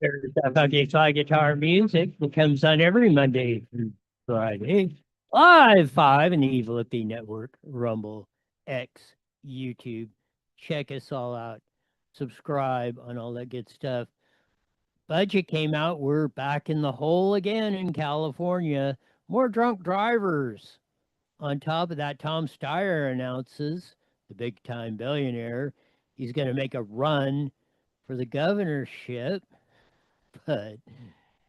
There's FLK Guitar Music that comes on every Monday through Friday. Live 5 in the Evil Hippie Network, Rumble, X, YouTube. Check us all out. Subscribe on all that good stuff. Budget came out. We're back in the hole again in California. More drunk drivers. On top of that, Tom Steyer announces, the big time billionaire, he's going to make a run for the governorship. But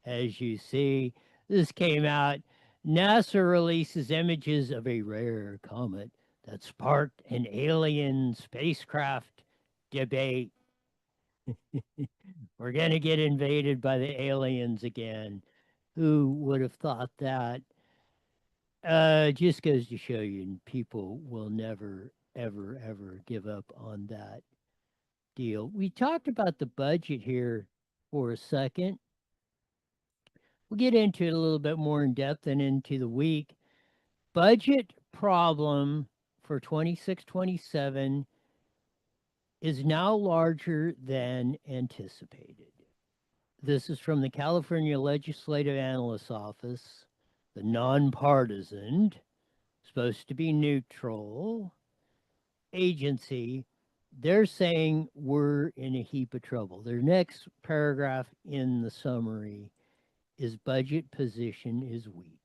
as you see, this came out. NASA releases images of a rare comet that sparked an alien spacecraft debate. We're going to get invaded by the aliens again. Who would have thought that? Just goes to show you, people will never, ever, ever give up on that deal. We talked about the budget here for a second. We'll get into it a little bit more in depth and into the week. Budget problem for 26-27 is now larger than anticipated. This is from the California Legislative Analyst's Office, the nonpartisan, supposed to be neutral agency. They're saying we're in a heap of trouble. Their next paragraph in the summary is budget position is weak.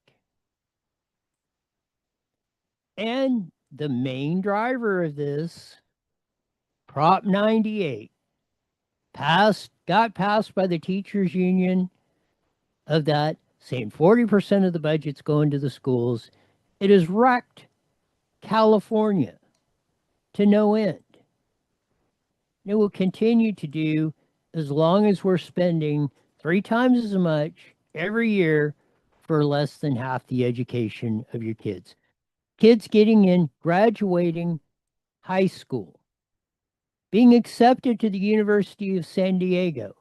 And the main driver of this, Prop 98, got passed by the teachers union of that, saying 40% of the budget's going to the schools. It has wrecked California to no end. It will continue to do as long as we're spending 3 times as much every year for less than half the education of your kids. Kids getting in, graduating high school, being accepted to the University of San Diego,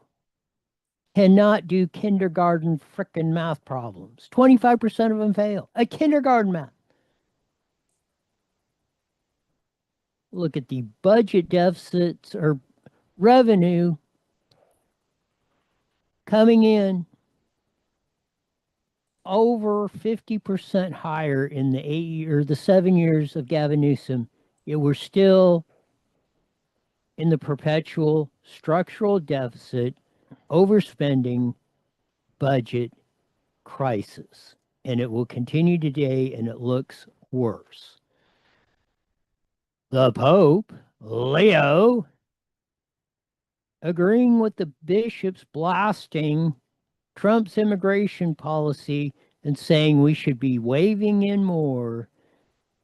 cannot do kindergarten frickin' math problems. 25% of them fail. A kindergarten math. Look at the budget deficits or revenue coming in over 50% higher in the 7 years of Gavin Newsom. Yet we're still in the perpetual structural deficit, overspending, budget crisis. And it will continue today, and it looks worse. The Pope, Leo, agreeing with the bishops blasting Trump's immigration policy and saying we should be waving in more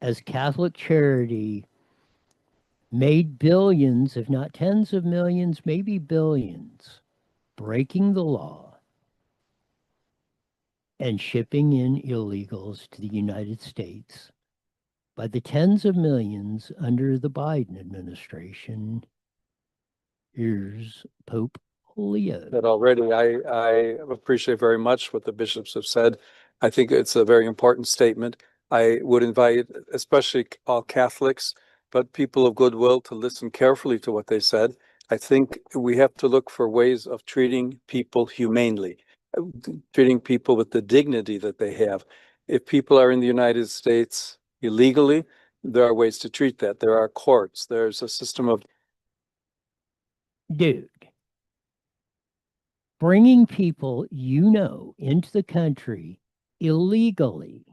as Catholic charity made billions, if not tens of millions, maybe billions, breaking the law and shipping in illegals to the United States by the tens of millions under the Biden administration. Here's Pope Leo. That already, I appreciate very much what the bishops have said. I think it's a very important statement. I would invite, especially all Catholics, but people of goodwill, to listen carefully to what they said. I think we have to look for ways of treating people humanely, treating people with the dignity that they have. If people are in the United States illegally, there are ways to treat that. There are courts. There's a system of... Dude, bringing people into the country illegally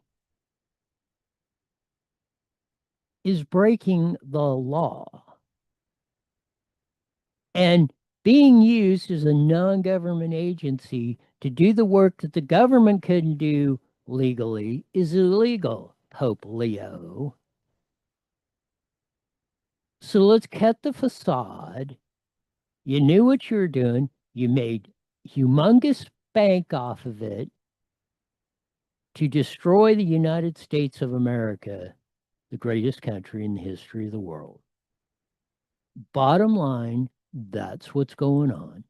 is breaking the law. And being used as a non-government agency to do the work that the government couldn't do legally is illegal, Pope Leo. So let's cut the facade. You knew what you were doing. You made humongous bank off of it to destroy the United States of America, the greatest country in the history of the world. Bottom line, that's what's going on.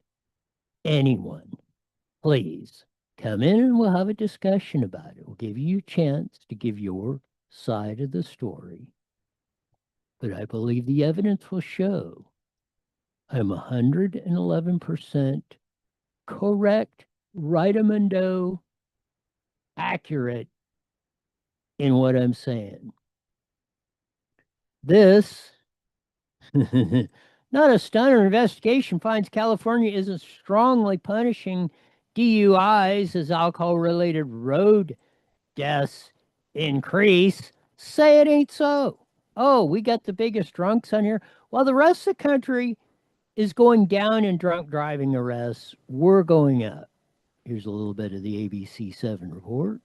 Anyone, please come in and we'll have a discussion about it. We'll give you a chance to give your side of the story. But I believe the evidence will show I'm 111% correct, rightamundo, accurate in what I'm saying. This, not a stunner investigation, finds California isn't strongly punishing DUIs as alcohol related road deaths increase. Say it ain't so. Oh, we got the biggest drunks on here. While the rest of the country is going down in drunk driving arrests, we're going up. Here's a little bit of the ABC 7 report.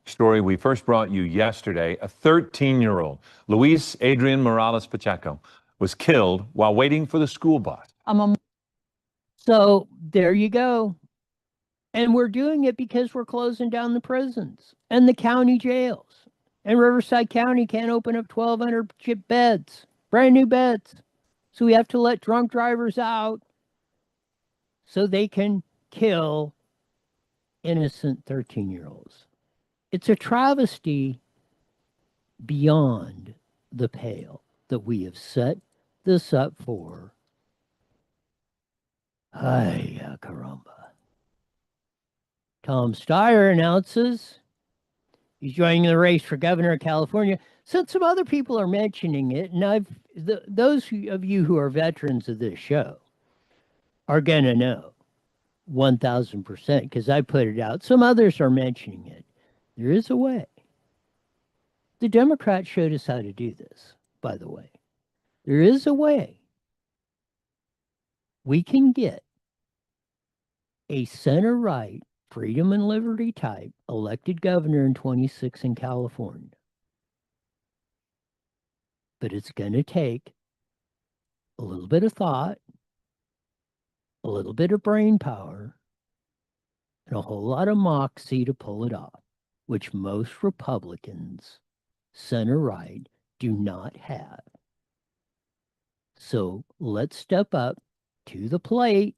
Story we first brought you yesterday. A 13-year-old, Luis Adrian Morales Pacheco, was killed while waiting for the school bus. So there you go. And we're doing it because we're closing down the prisons and the county jails. And Riverside County can't open up 1,200 beds, brand new beds. So we have to let drunk drivers out so they can kill innocent 13-year-olds. It's a travesty beyond the pale that we have set this up for. Ay, caramba. Tom Steyer announces he's joining the race for governor of California. Since some other people are mentioning it, and those of you who are veterans of this show are going to know 1,000% because I put it out. Some others are mentioning it. There is a way. The Democrats showed us how to do this, by the way. There is a way we can get a center-right, freedom and liberty type elected governor in 26 in California. But it's going to take a little bit of thought, a little bit of brain power, and a whole lot of moxie to pull it off, which most Republicans, center-right, do not have. So let's step up to the plate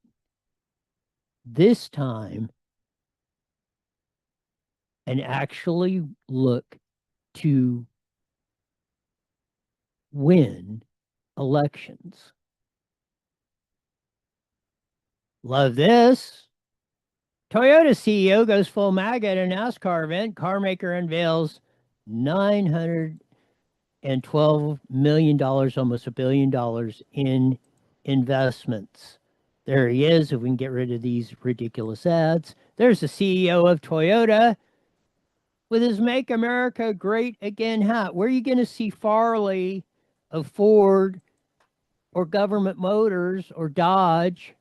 this time and actually look to win elections. Love this. Toyota CEO goes full MAGA at a NASCAR event. Carmaker unveils $912 million, almost $1 billion in investments. There he is, if we can get rid of these ridiculous ads. There's the CEO of Toyota with his Make America Great Again hat. Where are you going to see Farley of Ford or Government Motors or Dodge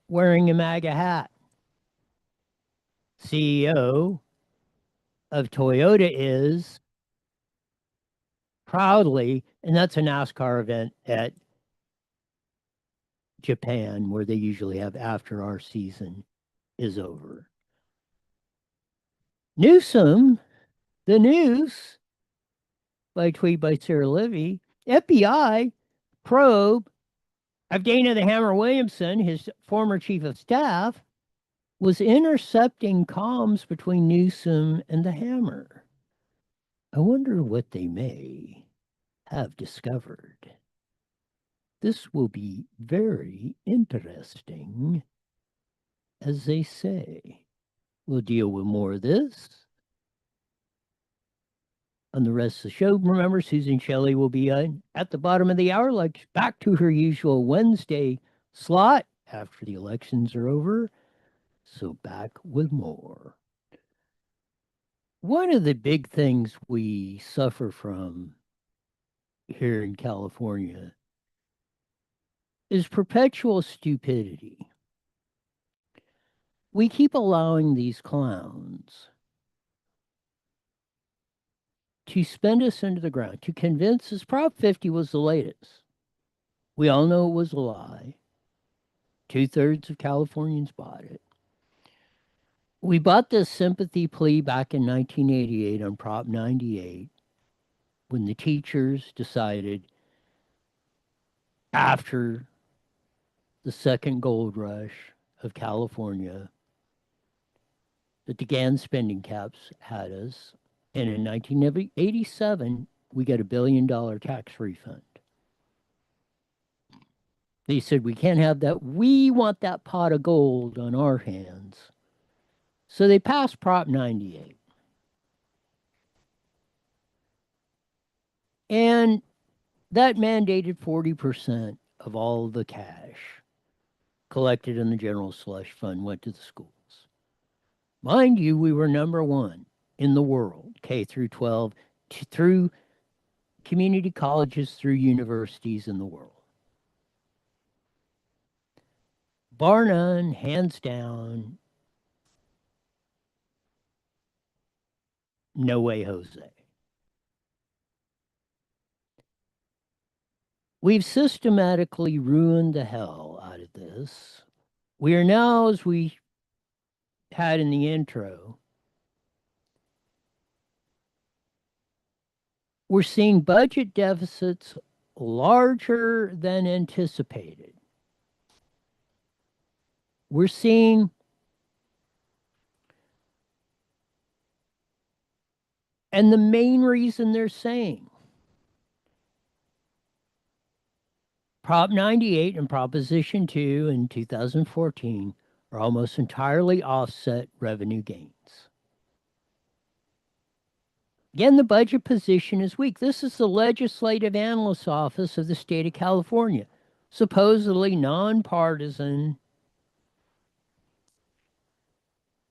wearing a MAGA hat? CEO of Toyota is proudly, and that's a NASCAR event at Japan where they usually have after our season is over. Newsom, the news, by tweet by Sarah Livy, FBI probe of Dana the Hammer Williamson, his former chief of staff, was intercepting comms between Newsom and the Hammer. I wonder what they may have discovered. This will be very interesting, as they say. We'll deal with more of this on the rest of the show. Remember, Susan Shelley will be at the bottom of the hour, like back to her usual Wednesday slot after the elections are over. So back with more. One of the big things we suffer from here in California is perpetual stupidity. We keep allowing these clowns to spend us into the ground, to convince us Prop 50 was the latest. We all know it was a lie. 2/3 of Californians bought it. We bought this sympathy plea back in 1988 on Prop 98 when the teachers decided after the second gold rush of California that the GAN spending caps had us. And in 1987, we got $1 billion tax refund. They said, we can't have that. We want that pot of gold on our hands. So they passed Prop 98. And that mandated 40% of all the cash collected in the general slush fund went to the schools. Mind you, we were number one in the world, K through 12, through community colleges, through universities in the world. Bar none, hands down, no way, Jose. We've systematically ruined the hell out of this. We are now, as we had in the intro, we're seeing budget deficits larger than anticipated. We're seeing and the main reason they're saying Prop 98 and Proposition 2 in 2014 are almost entirely offset revenue gains. Again, the budget position is weak. This is the Legislative Analyst's Office of the state of California, supposedly nonpartisan.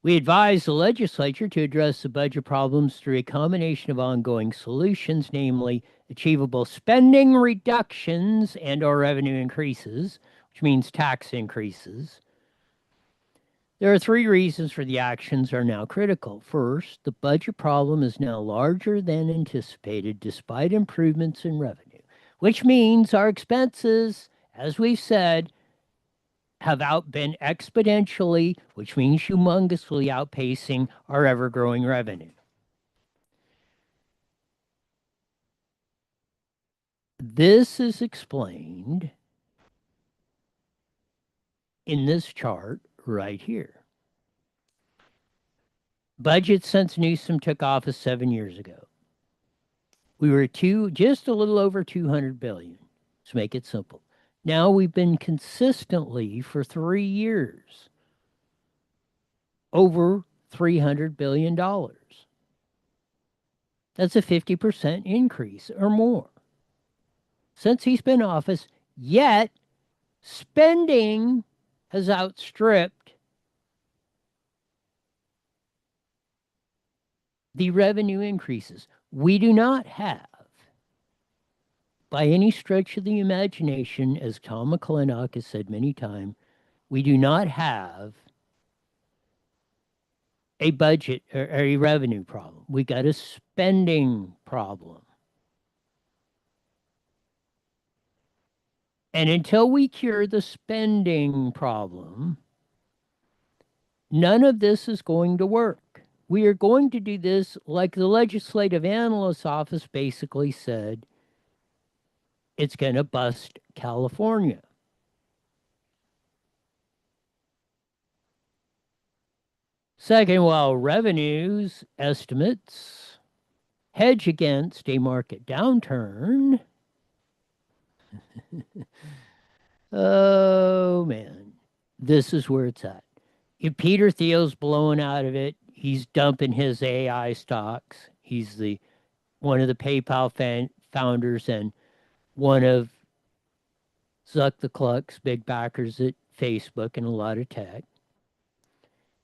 We advise the legislature to address the budget problems through a combination of ongoing solutions, namely achievable spending reductions and/or revenue increases, which means tax increases. There are three reasons for the actions are now critical. First, the budget problem is now larger than anticipated despite improvements in revenue, which means our expenses, as we've said, have been exponentially, which means humongously outpacing our ever-growing revenue. This is explained in this chart right here. Budget since Newsom took office 7 years ago. We were just a little over 200 billion. Let's make it simple. Now we've been consistently for 3 years over $300 billion. That's a 50% increase or more since he's been in office, yet spending has outstripped the revenue increases. We do not have, by any stretch of the imagination, as Tom McClintock has said many times, we do not have a budget or a revenue problem. We got a spending problem. And until we cure the spending problem, none of this is going to work. We are going to do this like the Legislative Analyst's Office basically said, it's going to bust California. Second, while revenues estimates hedge against a market downturn, oh man, this is where it's at. If Peter Thiel's blowing out of it, he's dumping his AI stocks. He's one of the PayPal founders and one of Zuck the Cluck's big backers at Facebook and a lot of tech.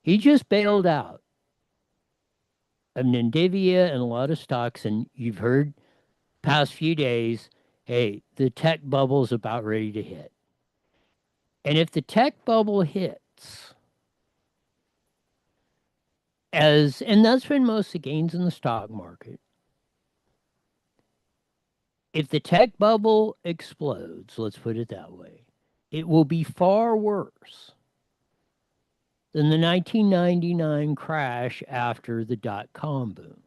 He just bailed out of Nvidia and a lot of stocks, and you've heard past few days, hey, the tech bubble's about ready to hit. And if the tech bubble hits, and that's been most of the gains in the stock market, if the tech bubble explodes, let's put it that way, it will be far worse than the 1999 crash after the dot-com boom.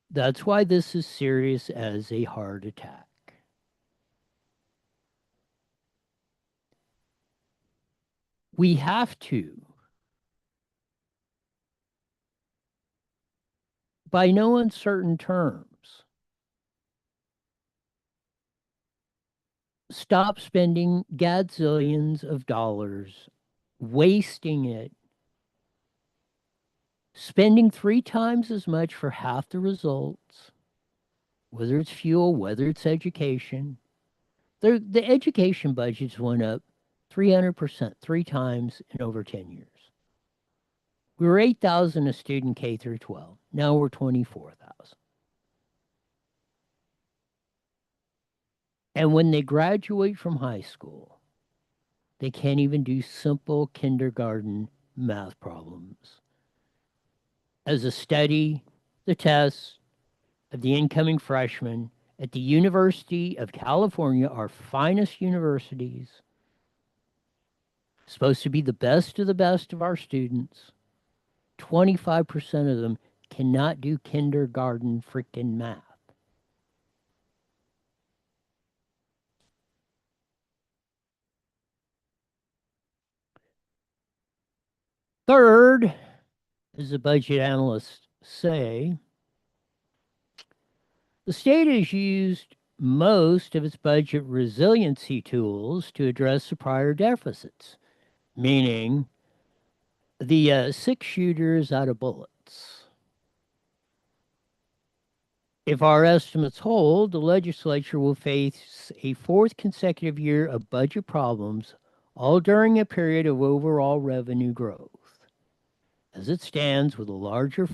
That's why this is serious as a heart attack. We have to, by no uncertain terms, stop spending gazillions of dollars, wasting it, spending 3 times as much for half the results, whether it's fuel, whether it's education. The education budgets went up 300%, 3 times in over 10 years. We were 8,000 a student K through 12. Now we're 24,000. And when they graduate from high school, they can't even do simple kindergarten math problems. As a study, the tests of the incoming freshmen at the University of California, our finest universities, supposed to be the best of our students, 25% of them cannot do kindergarten freaking math. Third, as the budget analysts say, the state has used most of its budget resiliency tools to address the prior deficits, meaning the 6 shooters out of bullets. If our estimates hold, the legislature will face a 4th consecutive year of budget problems, all during a period of overall revenue growth. As it stands, with a larger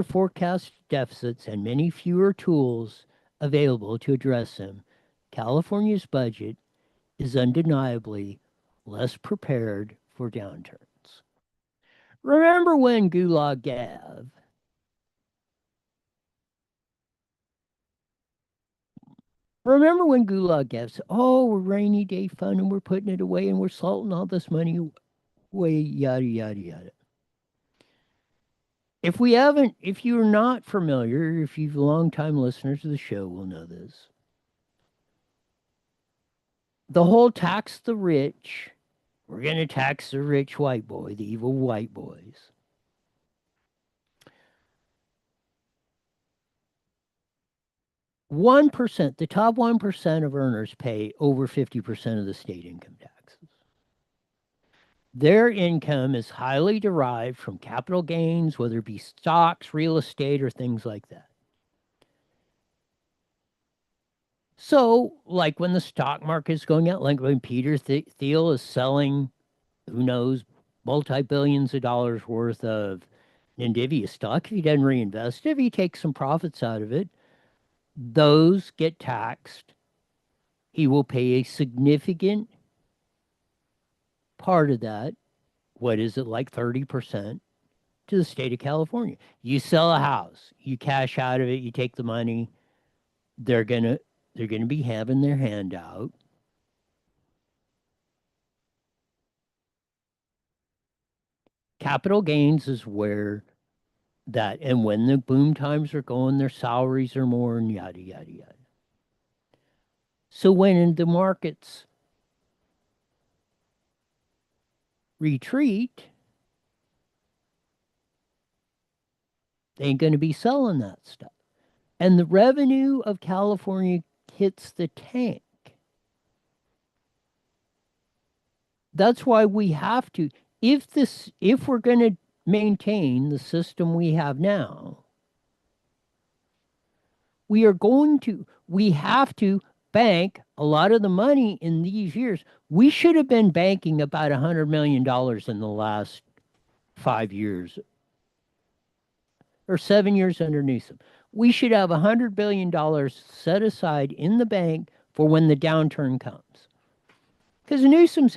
forecast deficits and many fewer tools available to address them, California's budget is undeniably less prepared for downturns. Remember when Gulag Gav said, oh, we're rainy day fund and we're putting it away and we're salting all this money away, yada, yada, yada. If you're not familiar, if you've long-time listeners to the show will know this. The whole tax the rich, we're going to tax the rich white boy, the evil white boys. The top 1% of earners pay over 50% of the state income taxes. Their income is highly derived from capital gains, whether it be stocks, real estate, or things like that. So, like when the stock market is going out, like when Peter Thiel is selling, who knows, multi-billions of dollars worth of NVIDIA stock, if he doesn't reinvest it, if he takes some profits out of it, those get taxed. He will pay a significant part of that, what is it, like 30%, to the state of California. You sell a house, you cash out of it, you take the money, they're gonna be having their hand out. Capital gains is where that, and when the boom times are going, their salaries are more and yada, yada, yada. So when the markets retreat, they ain't going to be selling that stuff. And the revenue of California hits the tank. That's why we have to, if we're going to maintain the system we have now, we have to bank a lot of the money in these years. We should have been banking about $100 million in the last 5 years or 7 years under Newsom. We should have $100 billion set aside in the bank for when the downturn comes. Because Newsom's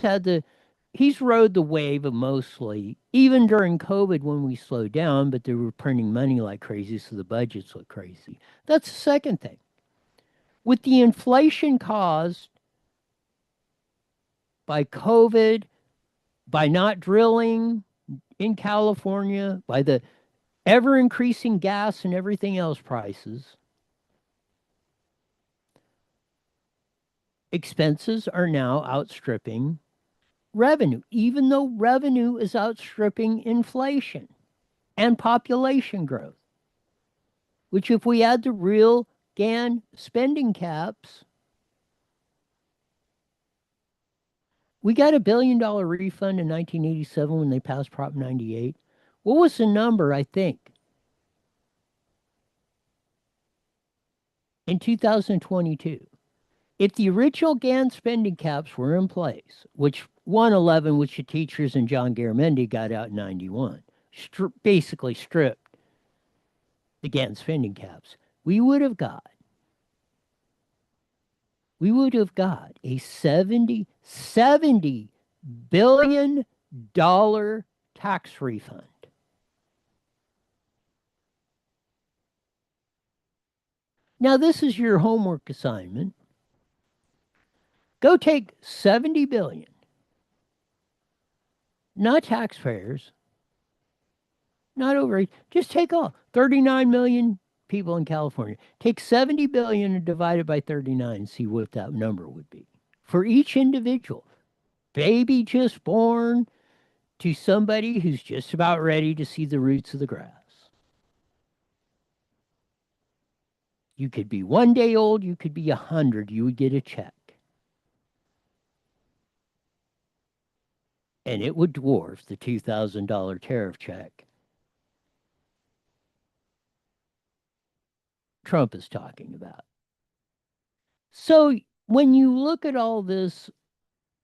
he's rode the wave of mostly, even during COVID when we slowed down, but they were printing money like crazy, so the budgets look crazy. That's the second thing. With the inflation caused by COVID, by not drilling in California, by the ever-increasing gas and everything else prices, expenses are now outstripping revenue, even though revenue is outstripping inflation and population growth, which if we add the real GAN spending caps, We got a $1 billion refund in 1987 when they passed Prop 98. What was the number, I think? In 2022. If the original GAN spending caps were in place, which 111, which the teachers and John Garamendi got out in 91, basically stripped the GAN spending caps, we would have got a $70 billion tax refund. Now, this is your homework assignment. Go take 70 billion, not taxpayers, not over, just take all 39 million people in California. Take 70 billion and divide it by 39 and see what that number would be for each individual. Baby just born to somebody who's just about ready to see the roots of the grass. You could be 1 day old, you could be 100, you would get a check. And it would dwarf the $2,000 tariff check Trump is talking about. So when you look at all this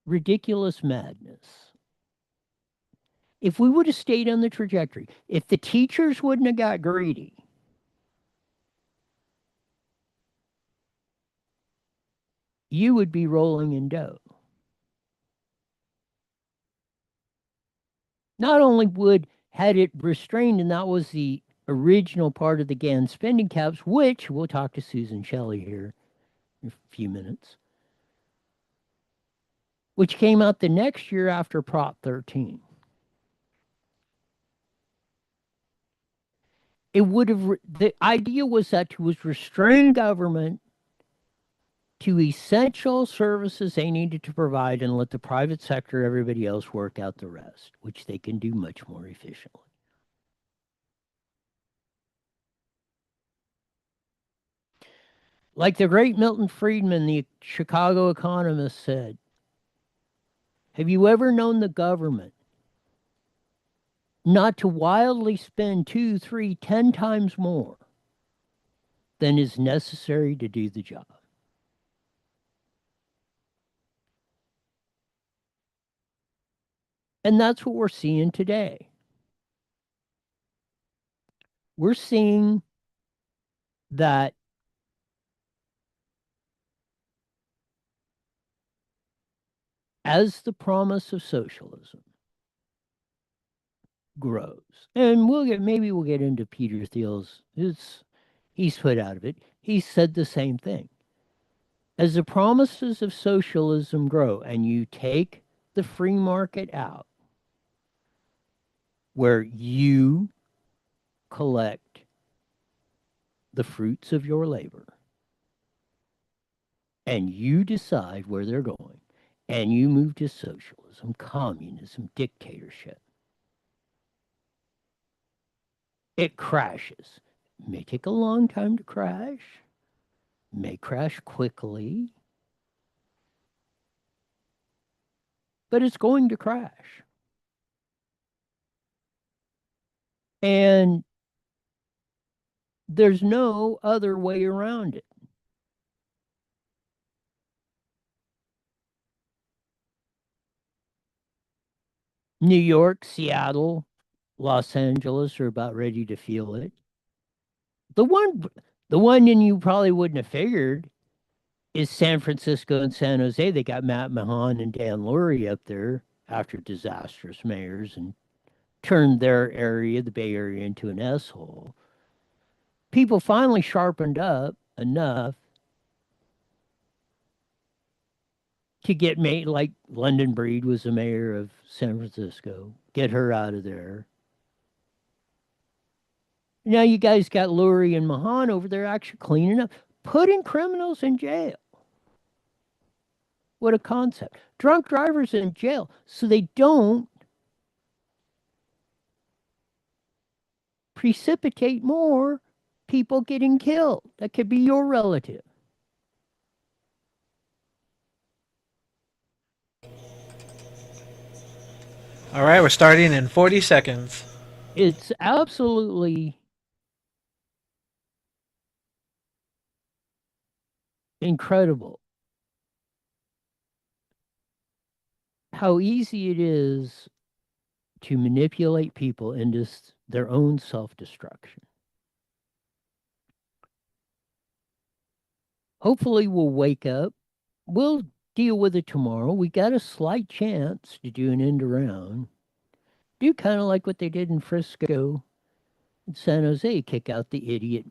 ridiculous madness, if we would have stayed on the trajectory, if the teachers wouldn't have got greedy, you would be rolling in dough. Not only had it restrained, and that was the original part of the GAN spending caps, which we'll talk to Susan Shelley here in a few minutes, which came out the next year after Prop 13. It would have, the idea was that to restrain government to essential services they needed to provide and let the private sector, everybody else, work out the rest, which they can do much more efficiently. Like the great Milton Friedman, the Chicago economist, said, have you ever known the government not to wildly spend 2, 3, 10 times more than is necessary to do the job? And that's what we're seeing today. We're seeing that as the promise of socialism grows, and maybe we'll get into Peter Thiel's, he's put out of it. He said the same thing. As the promises of socialism grow and you take the free market out, where you collect the fruits of your labor and you decide where they're going, and you move to socialism, communism, dictatorship, it crashes. It may take a long time to crash, may crash quickly, but it's going to crash. And there's no other way around it. New York, Seattle, Los Angeles are about ready to feel it. The one and you probably wouldn't have figured is San Francisco and San Jose. They got Matt Mahan and Dan Lurie up there after disastrous mayors and turned their area, the Bay Area, into an S-hole. People finally sharpened up enough to get made, like London Breed was the mayor of San Francisco, get her out of there. Now you guys got Lurie and Mahan over there actually cleaning up, putting criminals in jail. What a concept. Drunk drivers in jail so they don't precipitate more people getting killed. That could be your relative. All right, we're starting in 40 seconds. It's absolutely incredible how easy it is to manipulate people into their own self-destruction. Hopefully, we'll wake up. We'll deal with it tomorrow. We got a slight chance to do an end around. Do kind of like what they did in Frisco and San Jose, kick out the idiot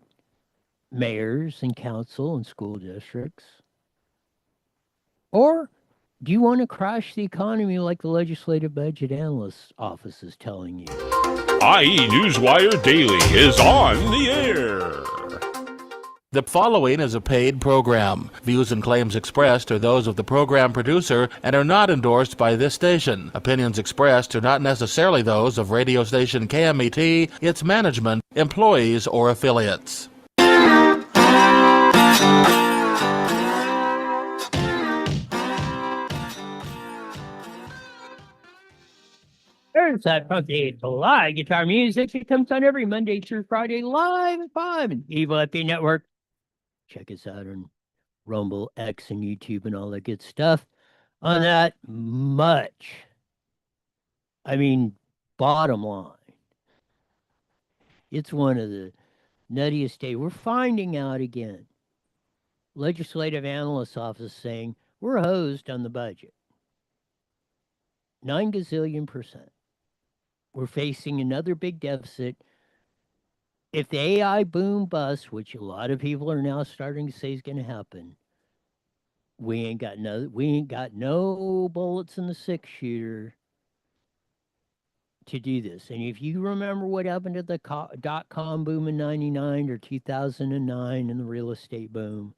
mayors and council and school districts. Or do you want to crash the economy like the Legislative Budget Analyst Office is telling you? IE Newswire Daily is on the air. The following is a paid program. Views and claims expressed are those of the program producer and are not endorsed by this station. Opinions expressed are not necessarily those of radio station KMET, its management, employees, or affiliates. There's that funky live guitar music. It comes on every Monday through Friday live at 5 and Evil Epi Network. Check us out on Rumble, X, and YouTube and all that good stuff. On that much, I mean, bottom line, it's one of the nuttiest days. We're finding out again. Legislative Analyst Office saying we're hosed on the budget. 9 gazillion%. We're facing another big deficit. If the AI boom busts, which a lot of people are now starting to say is going to happen, we ain't got no bullets in the 6-shooter to do this. And if you remember what happened to the dot-com boom in 99 or 2009 and the real estate boom,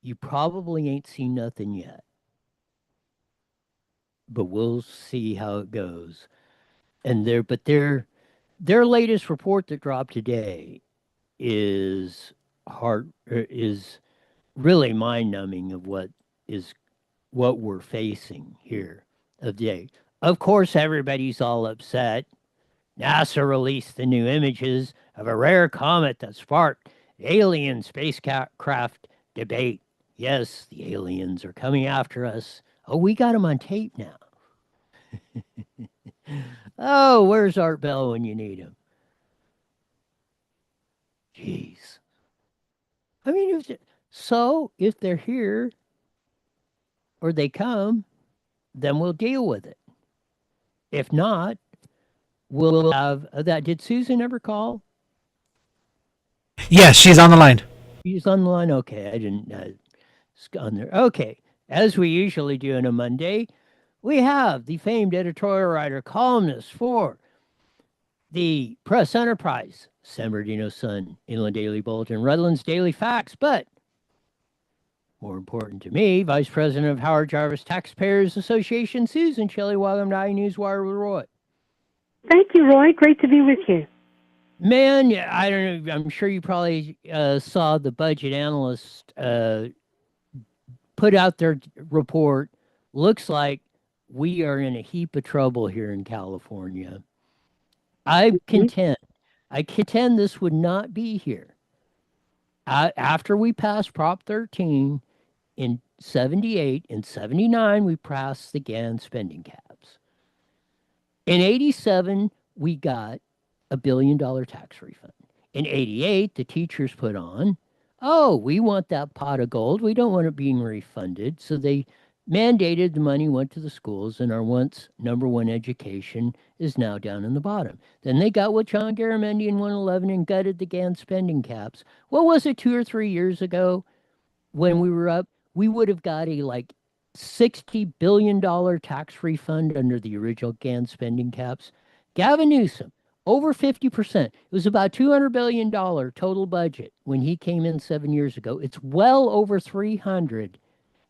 you probably ain't seen nothing yet. But we'll see how it goes. And their latest report that dropped today is really mind-numbing of what we're facing here today. Of course, everybody's all upset. NASA released the new images of a rare comet that sparked alien spacecraft debate. Yes, the aliens are coming after us. Oh, we got them on tape now. Oh, where's Art Bell when you need him? Jeez. I mean, if they're here or they come, then we'll deal with it. If not, we'll have that. Did Susan ever call? Yes, she's on the line. She's on the line. Okay, I didn't on there. Okay, as we usually do on a Monday, we have the famed editorial writer, columnist for the Press Enterprise, San Bernardino Sun, Inland Daily Bulletin, Redlands Daily Facts, but more important to me, Vice President of Howard Jarvis Taxpayers Association, Susan Shelley. Welcome to iNewsWire with Roy. Thank you, Roy. Great to be with you. Man, I don't know. I'm sure you probably saw the budget analyst put out their report. Looks like we are in a heap of trouble here in California. I contend this would not be here. After we passed Prop 13 in 78, in 79, we passed the GAN spending caps. In 87, we got $1 billion tax refund. In 88, the teachers put on, oh, we want that pot of gold. We don't want it being refunded. So they mandated the money went to the schools, and our once number one education is now down in the bottom. Then they got with John Garamendi in 111 and gutted the GAN spending caps. What was it, 2 or 3 years ago when we were up? We would have got a like $60 billion tax refund under the original GAN spending caps. Gavin Newsom, over 50%. It was about $200 billion total budget when he came in 7 years ago. It's well over 300.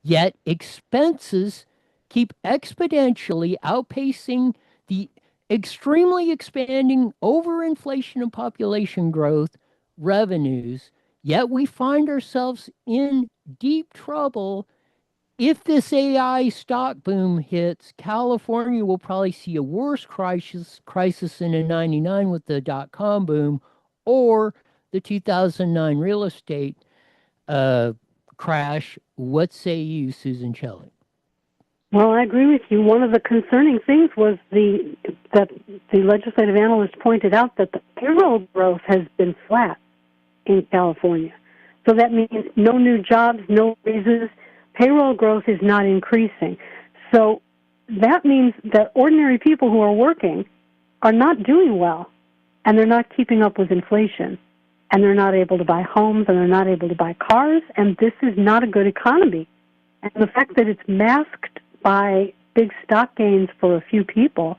Yet expenses keep exponentially outpacing the extremely expanding overinflation of population growth revenues. Yet we find ourselves in deep trouble if this AI stock boom hits, California will probably see a worse crisis than in '99 with the dot-com boom, or the 2009 real estate uh, crash. What say you, Susan Shelley? Well, I agree with you. One of the concerning things was that the legislative analyst pointed out that the payroll growth has been flat in California. So that means no new jobs, no raises. Payroll growth is not increasing. So that means that ordinary people who are working are not doing well, and they're not keeping up with inflation, and they're not able to buy homes, and they're not able to buy cars, and this is not a good economy. And the fact that it's masked by big stock gains for a few people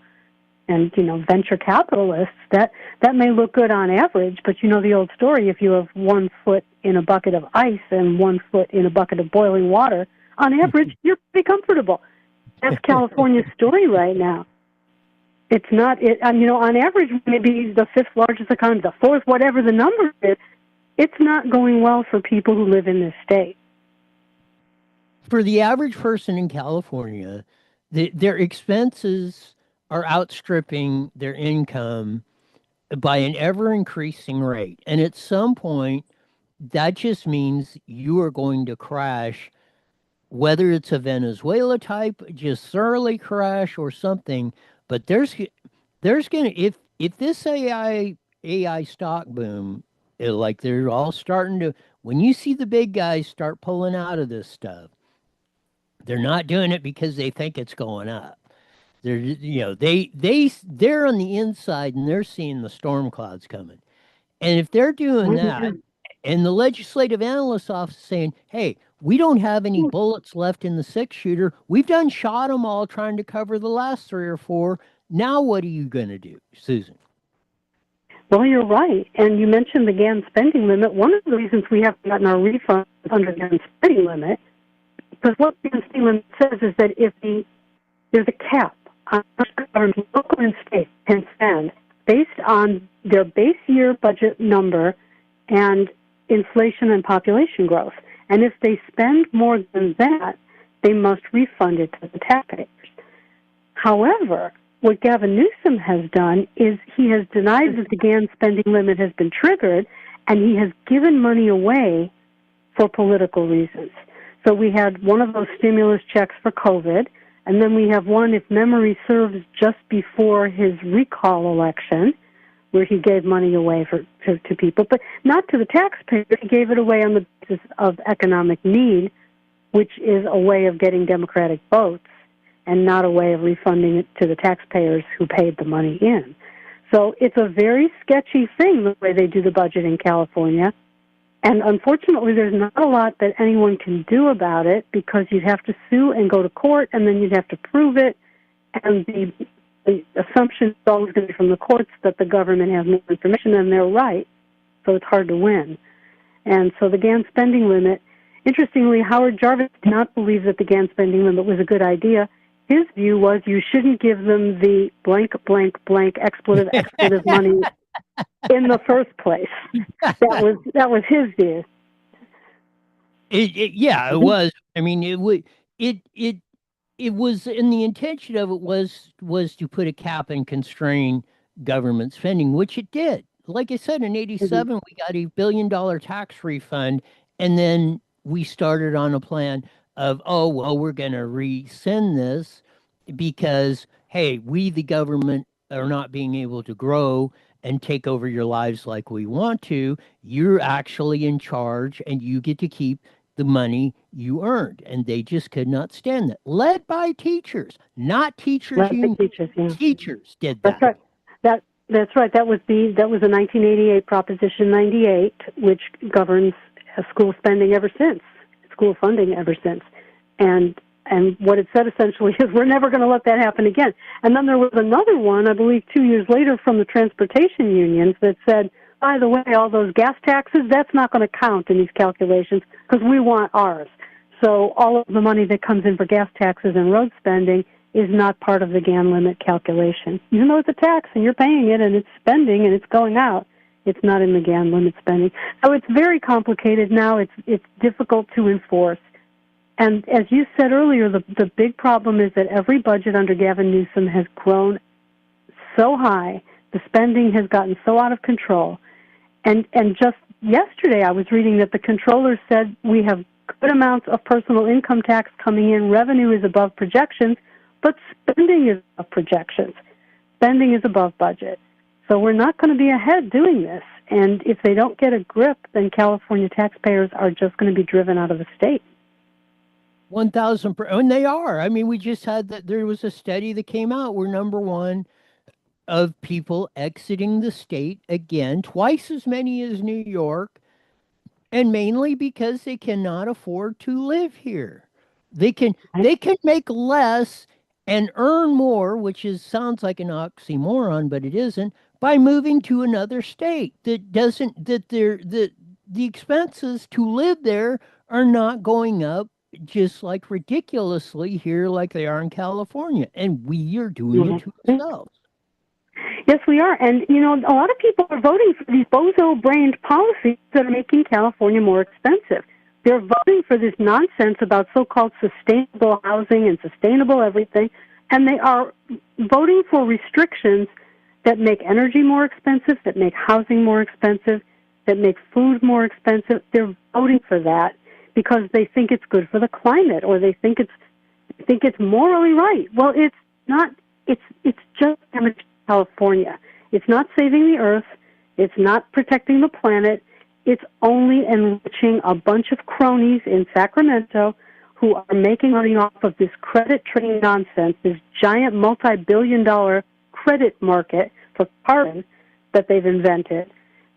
and, venture capitalists, that may look good on average, but you know the old story, if you have 1 foot in a bucket of ice and 1 foot in a bucket of boiling water, on average, you're pretty comfortable. That's California's story right now. It's not, on average, maybe the 5th largest economy, the 4th, whatever the number is, it's not going well for people who live in this state. For the average person in California, their expenses are outstripping their income by an ever increasing rate. And at some point, that just means you are going to crash, whether it's a Venezuela type, just thoroughly crash or something. But there's going to, if this AI stock boom, like they're all starting to, when you see the big guys start pulling out of this stuff, they're not doing it because they think it's going up. They're they're on the inside and they're seeing the storm clouds coming. And if they're doing that, and the legislative analyst office saying, "Hey, we don't have any bullets left in the 6-shooter. We've done shot them all trying to cover the last 3 or 4. Now what are you going to do, Susan?" Well, you're right. And you mentioned the GAN spending limit. One of the reasons we haven't gotten our refunds under the GAN spending limit, because what the GAN spending limit says is that if there's a cap on how much government, local and state, can spend based on their base year budget number and inflation and population growth. And if they spend more than that, they must refund it to the taxpayers. However, what Gavin Newsom has done is he has denied that the GAN spending limit has been triggered, and he has given money away for political reasons. So we had one of those stimulus checks for COVID, and then we have one, if memory serves, just before his recall election, where he gave money away to people, but not to the taxpayer. He gave it away on the basis of economic need, which is a way of getting Democratic votes and not a way of refunding it to the taxpayers who paid the money in. So it's a very sketchy thing, the way they do the budget in California. And unfortunately, there's not a lot that anyone can do about it, because you'd have to sue and go to court, and then you'd have to prove it. And the assumption is always going to be from the courts that the government has more information, and they're right. So it's hard to win. And so the GAN spending limit, interestingly, Howard Jarvis did not believe that the GAN spending limit was a good idea. His view was you shouldn't give them the blank, blank, blank, expletive money in the first place. That was his view. Yeah, it was. I mean, it was, and the intention of it was to put a cap and constrain government spending, which it did. Like I said, in '87, we got $1 billion tax refund, and then we started on a plan of, we're going to rescind this because, hey, we, the government, are not being able to grow and take over your lives like we want to. You're actually in charge, and you get to keep the money you earned. And they just could not stand that. Led by teachers, not teachers unions. Teachers did that. That's right. That's right. That was the 1988 Proposition 98, which governs school spending ever since, school funding ever since. And what it said essentially is we're never going to let that happen again. And then there was another one, I believe 2 years later, from the transportation unions that said, by the way, all those gas taxes, that's not going to count in these calculations because we want ours. So all of the money that comes in for gas taxes and road spending is not part of the GAN limit calculation. Even though it's a tax and you're paying it and it's spending and it's going out, it's not in the GAN limit spending. So it's very complicated now. It's difficult to enforce. And as you said earlier, the big problem is that every budget under Gavin Newsom has grown so high, the spending has gotten so out of control. And just yesterday I was reading that the controller said we have good amounts of personal income tax coming in, revenue is above projections, but spending is above projections. Spending is above budget. So we're not going to be ahead doing this. And if they don't get a grip, then California taxpayers are just going to be driven out of the state. 1,000%. And they are. I mean, we just had that. There was a study that came out. We're number one of people exiting the state again, twice as many as New York, and mainly because they cannot afford to live here. They can make less and earn more, which sounds like an oxymoron, but it isn't, by moving to another state that doesn't the expenses to live there are not going up just like ridiculously here like they are in California, and we are doing it to ourselves. Yes, we are. And, you know, a lot of people are voting for these bozo-brained policies that are making California more expensive. They're voting for this nonsense about so-called sustainable housing and sustainable everything, and they are voting for restrictions that make energy more expensive, that make housing more expensive, that make food more expensive. They're voting for that because they think it's good for the climate, or they think it's morally right. Well, it's not. It's just damaging California. It's not saving the earth. It's not protecting the planet. It's only enriching a bunch of cronies in Sacramento who are making money off of this credit trading nonsense, this giant multi-billion-dollar credit market for carbon that they've invented.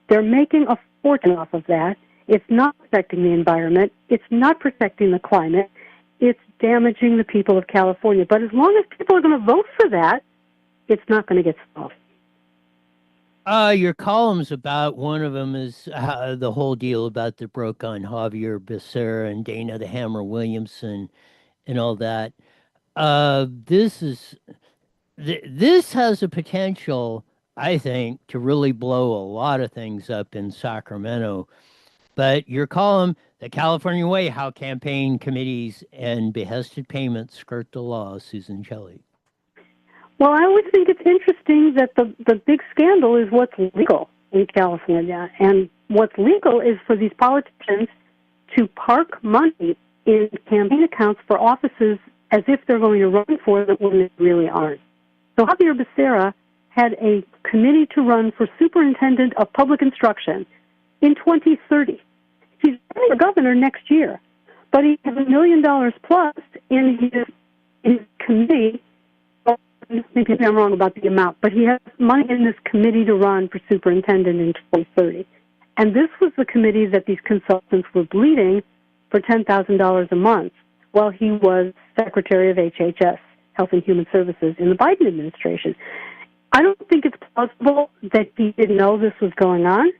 They're making a fortune off of that. It's not protecting the environment. It's not protecting the climate. It's damaging the people of California. But as long as people are going to vote for that, it's not going to get solved. Your columns about one of them is the whole deal about the broke on Javier Becerra and Dana the Hammer Williamson and all that. This has a potential, I think, to really blow a lot of things up in Sacramento. But your column, The California Way, How Campaign Committees and Behested Payments Skirt the Law, Susan Shelley. Well, I always think it's interesting that the big scandal is what's legal in California. And what's legal is for these politicians to park money in campaign accounts for offices as if they're going to run for them when they really aren't. So Javier Becerra had a committee to run for superintendent of public instruction in 2030. He's running for governor next year, but he has $1 million plus in his committee. Maybe I'm wrong about the amount, but he has money in this committee to run for superintendent in 2030. And this was the committee that these consultants were bleeding for $10,000 a month while he was Secretary of HHS, Health and Human Services, in the Biden administration. I don't think it's plausible that he didn't know this was going on.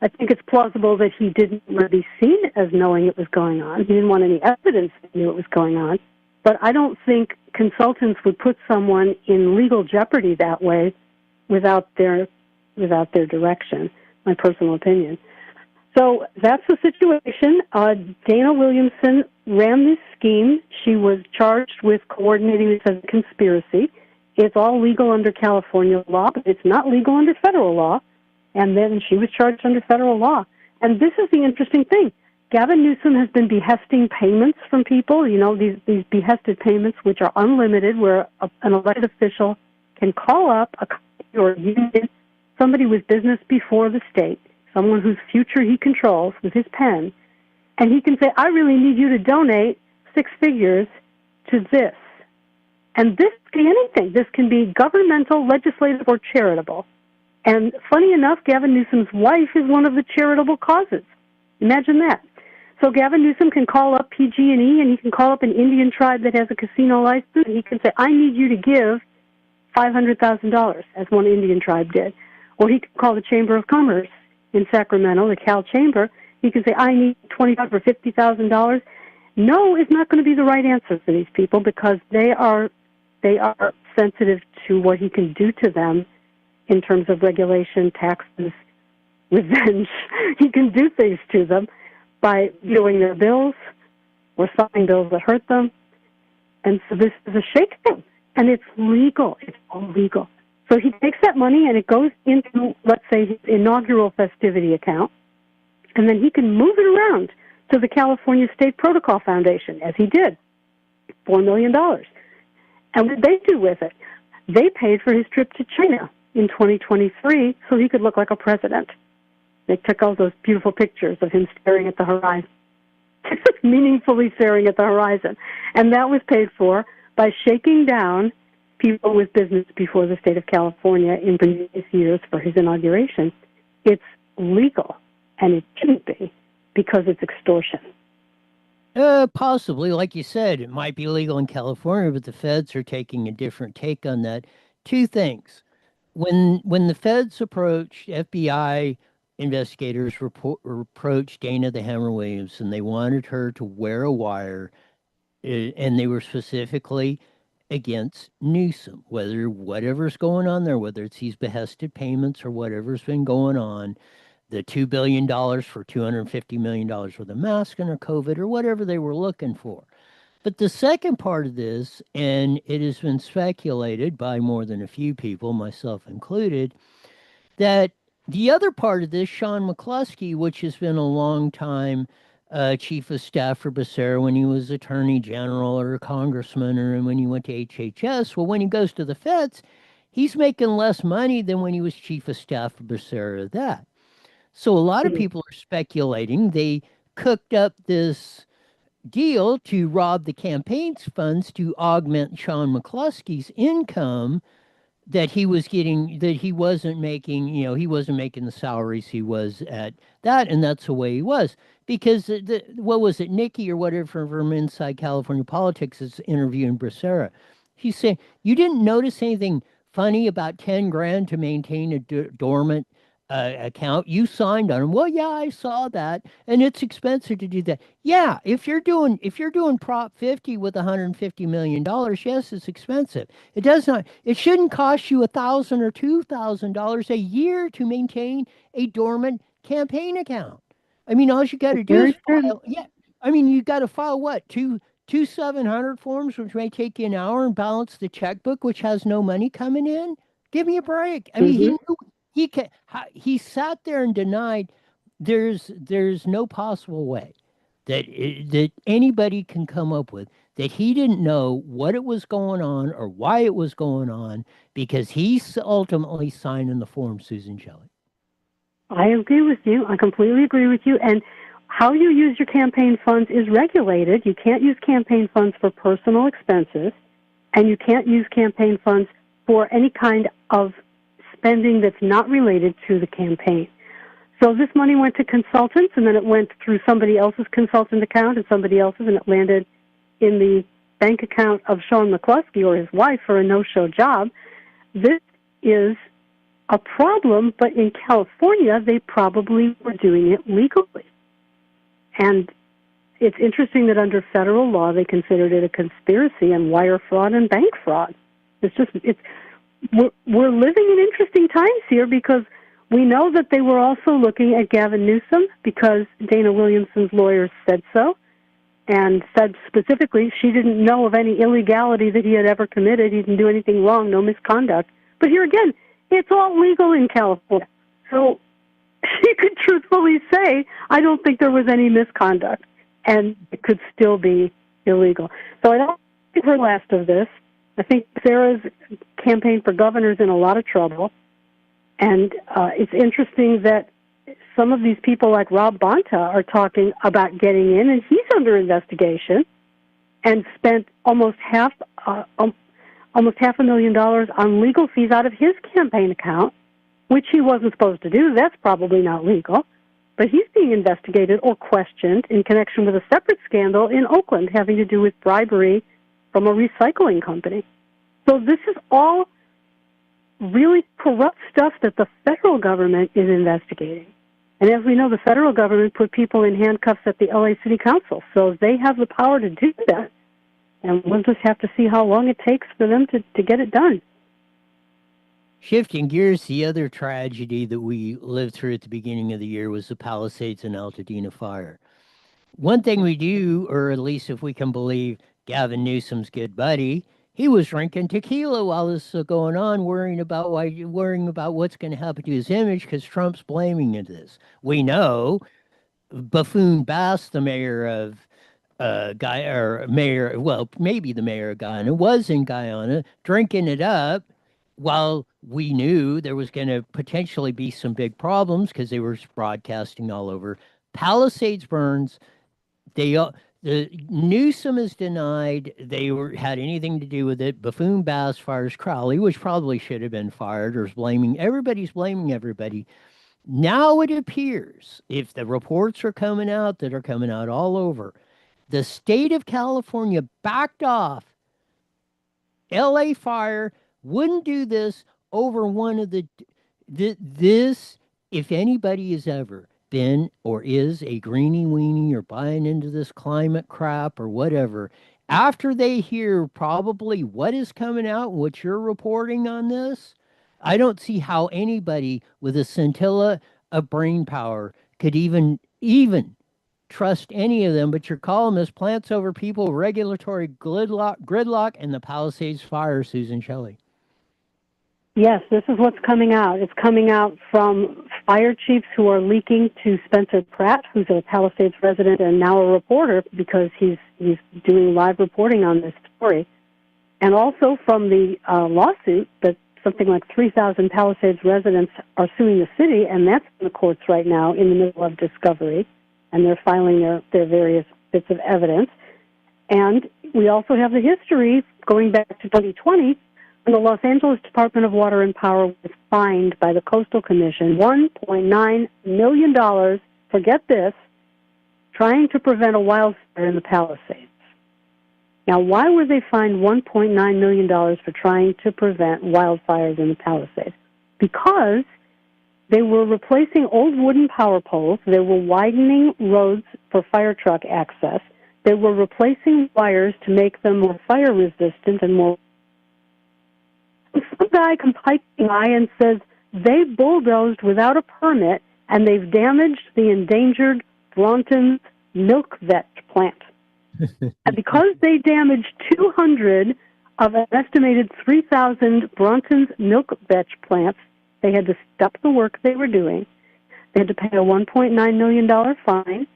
I think it's plausible that he didn't want to be seen as knowing it was going on. He didn't want any evidence that he knew it was going on. But I don't think consultants would put someone in legal jeopardy that way without their direction, my personal opinion. So that's the situation. Dana Williamson ran this scheme. She was charged with coordinating this as a conspiracy. It's all legal under California law, but it's not legal under federal law. And then she was charged under federal law. And this is the interesting thing. Gavin Newsom has been behesting payments from people, you know, these behested payments, which are unlimited, where an elected official can call up a company or a union, somebody with business before the state, someone whose future he controls with his pen, and he can say, I really need you to donate 6 figures to this. And this can be anything. This can be governmental, legislative, or charitable. And funny enough, Gavin Newsom's wife is one of the charitable causes. Imagine that. So Gavin Newsom can call up PG&E, and he can call up an Indian tribe that has a casino license, and he can say, I need you to give $500,000, as one Indian tribe did. Or he can call the Chamber of Commerce in Sacramento, the Cal Chamber. He can say, I need $25,000 or $50,000. No is not going to be the right answer for these people because they are sensitive to what he can do to them in terms of regulation, taxes, revenge. He can do things to them by viewing their bills, or signing bills that hurt them. And so this is a shakedown, and it's legal. It's all legal. So he takes that money, and it goes into, let's say, his inaugural festivity account, and then he can move it around to the California State Protocol Foundation, as he did, $4 million. And what they do with it, they paid for his trip to China in 2023 so he could look like a president. They took all those beautiful pictures of him staring at the horizon, meaningfully staring at the horizon. And that was paid for by shaking down people with business before the state of California in previous years for his inauguration. It's legal, and it shouldn't be, because it's extortion. Possibly, like you said, it might be legal in California, but the feds are taking a different take on that. Two things. When the feds approached, FBI investigators approached Dana the Hammer Williams, and they wanted her to wear a wire, and they were specifically against Newsom, whatever's going on there, whether it's these behested payments or whatever's been going on, the $2 billion for $250 million worth of masks or COVID or whatever they were looking for. But the second part of this, and it has been speculated by more than a few people, myself included, that the other part of this, Sean McCluskey, which has been a long time chief of staff for Becerra when he was attorney general or a congressman, or when he went to HHS, well, when he goes to the feds, he's making less money than when he was chief of staff for Becerra. That. So a lot of people are speculating they cooked up this deal to rob the campaign's funds to augment Sean McCluskey's income that he was getting, that he wasn't making, he wasn't making the salaries he was at that, and that's the way he was. Because, what was it, Nikki or whatever from Inside California Politics is interviewing Becerra. She's saying, you didn't notice anything funny about 10 grand to maintain a dormant account? You signed on them. Well, yeah, I saw that, and it's expensive to do that. Yeah, if you're doing Prop 50 with $150 million, yes, it's expensive. It does not. It shouldn't cost you $1,000 or $2,000 a year to maintain a dormant campaign account. I mean, all you got to do is file. Yeah, I mean, you got to file what, two 700 forms, which may take you an hour, and balance the checkbook, which has no money coming in. Give me a break. I mean, he knew. He sat there and denied there's no possible way that anybody can come up with that he didn't know what it was going on or why it was going on, because he's ultimately signing the form, Susan Shelley. I agree with you. I completely agree with you. And how you use your campaign funds is regulated. You can't use campaign funds for personal expenses, and you can't use campaign funds for any kind of spending that's not related to the campaign. So this money went to consultants, and then it went through somebody else's consultant account and somebody else's, and it landed in the bank account of Sean McCluskey or his wife for a no-show job. This is a problem, but in California, they probably were doing it legally. And it's interesting that under federal law, they considered it a conspiracy and wire fraud and bank fraud. We're living in interesting times here, because we know that they were also looking at Gavin Newsom because Dana Williamson's lawyers said so, and said specifically she didn't know of any illegality that he had ever committed. He didn't do anything wrong, no misconduct. But here again, it's all legal in California. So she could truthfully say, I don't think there was any misconduct, and it could still be illegal. So I don't think we're last of this. I think Sarah's campaign for governor is in a lot of trouble. And it's interesting that some of these people like Rob Bonta are talking about getting in, and he's under investigation and spent almost $500,000 on legal fees out of his campaign account, which he wasn't supposed to do. That's probably not legal. But he's being investigated or questioned in connection with a separate scandal in Oakland having to do with bribery from a recycling company. So this is all really corrupt stuff that the federal government is investigating. And as we know, the federal government put people in handcuffs at the LA City Council, so they have the power to do that. And we'll just have to see how long it takes for them to get it done. Shifting gears, the other tragedy that we lived through at the beginning of the year was the Palisades and Altadena fire. one thing we do, or at least if we can believe Gavin Newsom's good buddy, he was drinking tequila while this was going on, worrying about what's going to happen to his image because Trump's blaming it this. We know buffoon Bass, the mayor of maybe the mayor of Guyana, was in Guyana drinking it up while we knew there was going to potentially be some big problems because they were broadcasting all over. Palisades burns. They the Newsom is denied had anything to do with it. Buffoon Bass fires Crowley, which probably should have been fired, or is blaming everybody's blaming everybody. Now it appears, if the reports are coming out that are coming out all over, the state of California backed off. LA Fire wouldn't do this over one of this, if anybody has ever been or is a greenie weenie or buying into this climate crap or whatever, after they hear probably what is coming out, what you're reporting on this, I don't see how anybody with a scintilla of brain power could even trust any of them, but your columnist plants over people, regulatory gridlock, and the Palisades fire, Susan Shelley. Yes, this is what's coming out. It's coming out from fire chiefs who are leaking to Spencer Pratt, who's a Palisades resident and now a reporter because he's doing live reporting on this story, and also from the lawsuit that something like 3,000 Palisades residents are suing the city, and that's in the courts right now in the middle of discovery, and they're filing their various bits of evidence. And we also have the history going back to 2020 when the Los Angeles Department of Water and Power was fined by the Coastal Commission $1.9 million, forget this, trying to prevent a wildfire in the Palisades. Now, why were they fined $1.9 million for trying to prevent wildfires in the Palisades? Because they were replacing old wooden power poles. They were widening roads for fire truck access. They were replacing wires to make them more fire resistant and more. Some guy comes hiking by and says they bulldozed without a permit and they've damaged the endangered Bronton's milk vet plant. And because they damaged 200 of an estimated 3,000 Bronton's milk vetch plants, they had to stop the work they were doing. They had to pay a $1.9 million fine.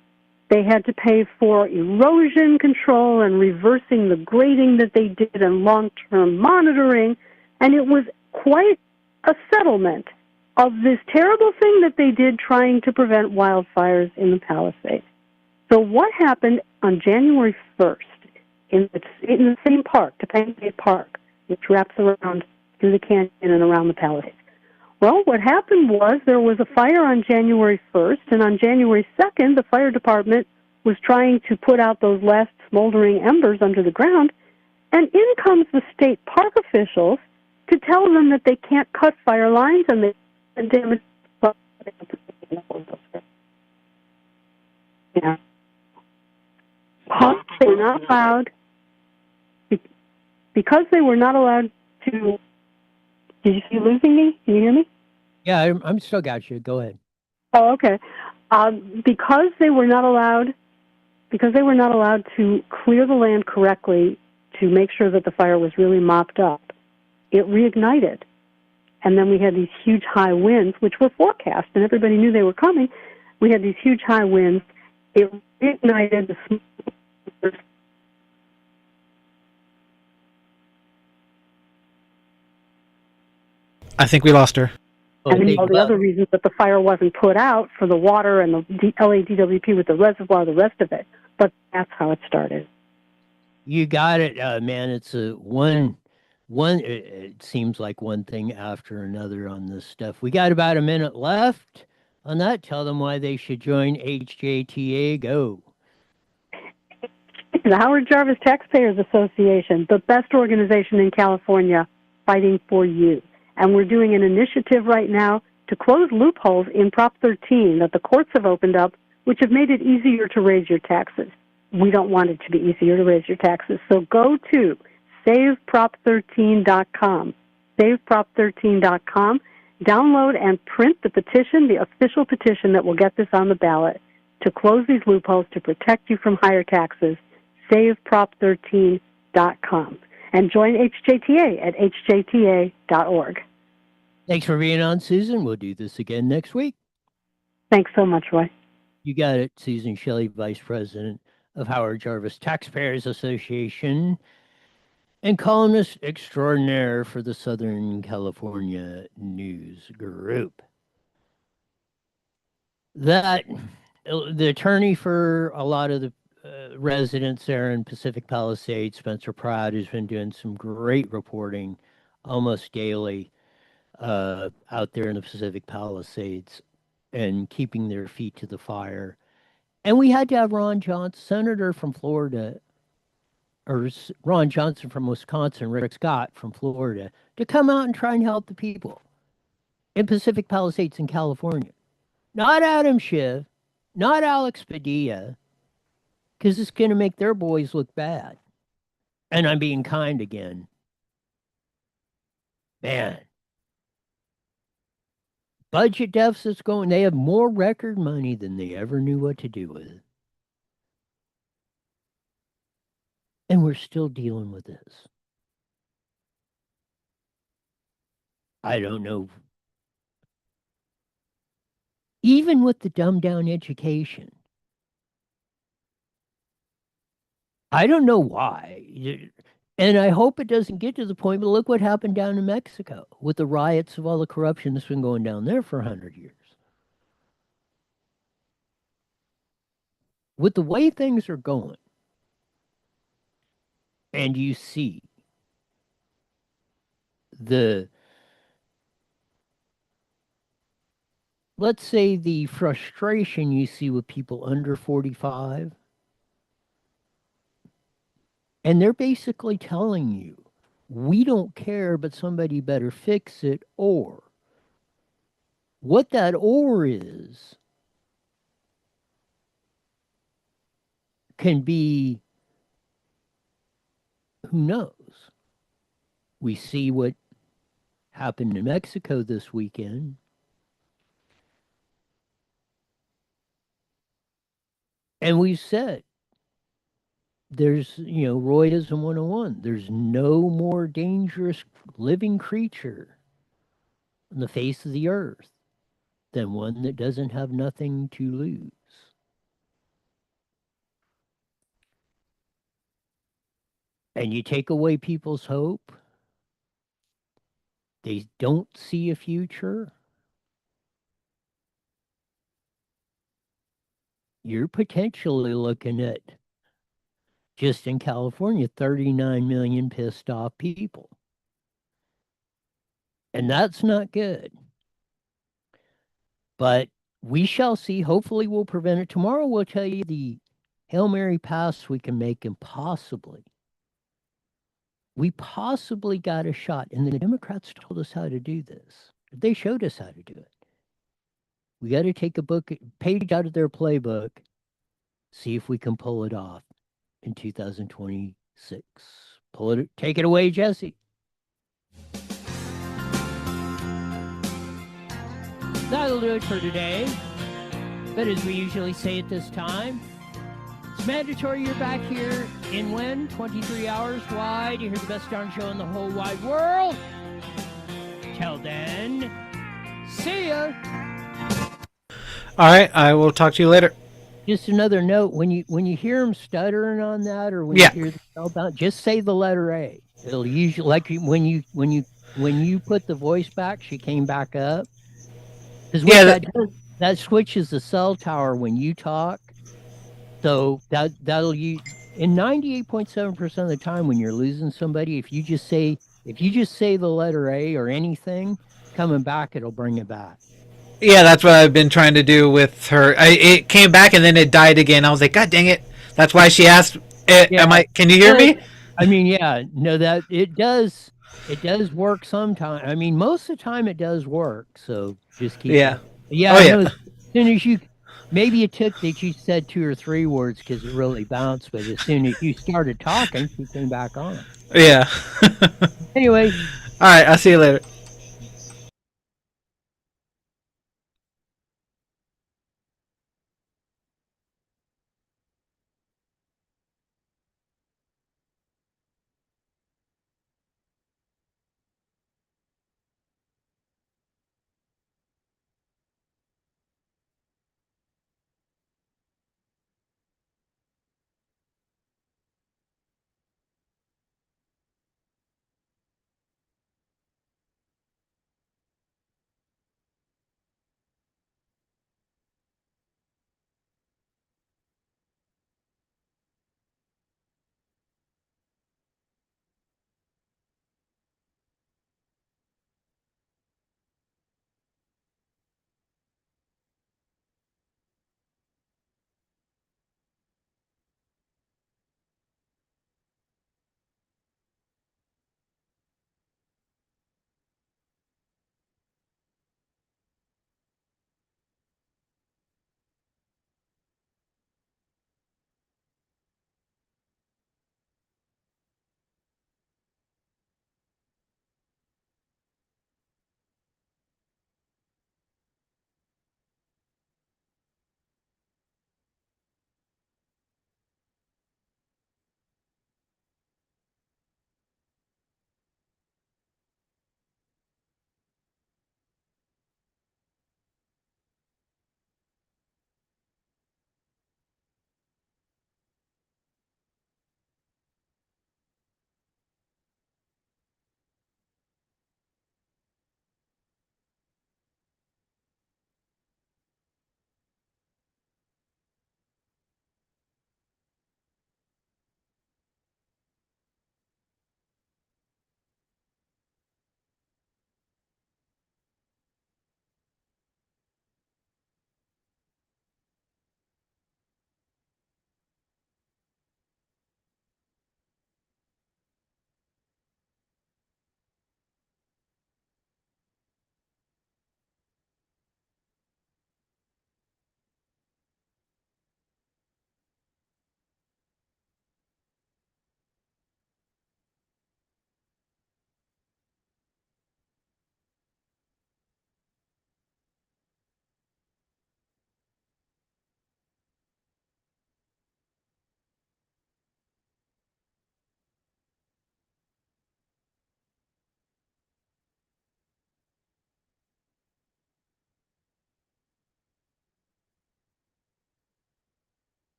They had to pay for erosion control and reversing the grading that they did and long-term monitoring. And it was quite a settlement of this terrible thing that they did trying to prevent wildfires in the Palisades. So what happened on January 1st in the same park, Topanga State Park, which wraps around through the canyon and around the Palisades? Well, what happened was there was a fire on January 1st, and on January 2nd, the fire department was trying to put out those last smoldering embers under the ground, and in comes the state park officials to tell them that they can't cut fire lines and they damage. Yeah. They were not allowed, because they were not allowed to. Did you losing me? Can you hear me? Yeah, I'm still got you. Go ahead. Oh, okay. Because they were not allowed to clear the land correctly to make sure that the fire was really mopped up, it reignited. And then we had these huge high winds, which were forecast, and everybody knew they were coming. We had these huge high winds. It reignited the smoke. I think we lost her. And then all the other reasons that the fire wasn't put out for the water and the LADWP with the reservoir, the rest of it. But that's how it started. You got it, man. It's it seems like one thing after another on this stuff. We got about a minute left on that. Tell them why they should join HJTA. Go. The Howard Jarvis Taxpayers Association, the best organization in California fighting for you. And we're doing an initiative right now to close loopholes in Prop 13 that the courts have opened up, which have made it easier to raise your taxes. We don't want it to be easier to raise your taxes. So go to saveprop13.com, saveprop13.com, download and print the petition, the official petition that will get this on the ballot. to close these loopholes to protect you from higher taxes. SaveProp13.com. And join HJTA at hjta.org. Thanks for being on, Susan. We'll do this again next week. Thanks so much, Roy. You got it, Susan Shelley, Vice President of Howard Jarvis Taxpayers Association and columnist extraordinaire for the Southern California News Group. The attorney for a lot of the residents there in Pacific Palisades, Spencer Pratt, has been doing some great reporting almost daily out there in the Pacific Palisades and keeping their feet to the fire. And we had to have Ron Johnson, Senator from Florida, or Ron Johnson from Wisconsin, Rick Scott from Florida, to come out and try and help the people in Pacific Palisades in California. Not Adam Schiff, not Alex Padilla, because it's going to make their boys look bad. And I'm being kind again. Man. Budget deficits going, they have more record money than they ever knew what to do with. And we're still dealing with this. I don't know. Even with the dumbed down education, I don't know why. And I hope it doesn't get to the point, but look what happened down in Mexico with the riots of all the corruption that's been going down there for 100 years. With the way things are going, and you see let's say the frustration you see with people under 45, and they're basically telling you, we don't care, but somebody better fix it, or what that or is can be, who knows? We see what happened in Mexico this weekend. And we've said, there's, Royism 101. There's no more dangerous living creature on the face of the earth than one that doesn't have nothing to lose. And you take away people's hope, they don't see a future, you're potentially looking at, just in California, 39 million pissed off people. And that's not good. But we shall see. Hopefully we'll prevent it. Tomorrow we'll tell you the Hail Mary pass we can make impossibly. We possibly got a shot. And the Democrats told us how to do this. They showed us how to do it. We got to take a page out of their playbook, see if we can pull it off in 2026. Take it away, Jesse. That'll do it for today. But as we usually say at this time, it's mandatory you're back here in 23 hours. Why? To hear the best darn show in the whole wide world. Till then, see ya. All right, I will talk to you later. Just another note: when you hear him stuttering on that, or when Yeah. you hear the spellbound, just say the letter A. It'll usually, like when you put the voice back, she came back up. Because that switches the cell tower when you talk. So that'll use in 98.7% of the time when you're losing somebody. If you just say the letter A or anything, coming back, it'll bring it back. Yeah, that's what I've been trying to do with her. It came back and then it died again. I was like, God dang it! That's why she asked, Can you hear me?" I mean, yeah, no, that it does work sometimes. I mean, most of the time it does work. So just keep. Yeah. Yeah. Oh, I yeah. know, as soon as maybe it took that you said 2 or 3 words because it really bounced, but as soon as you started talking, she came back on. Yeah. Anyway. All right. I'll see you later.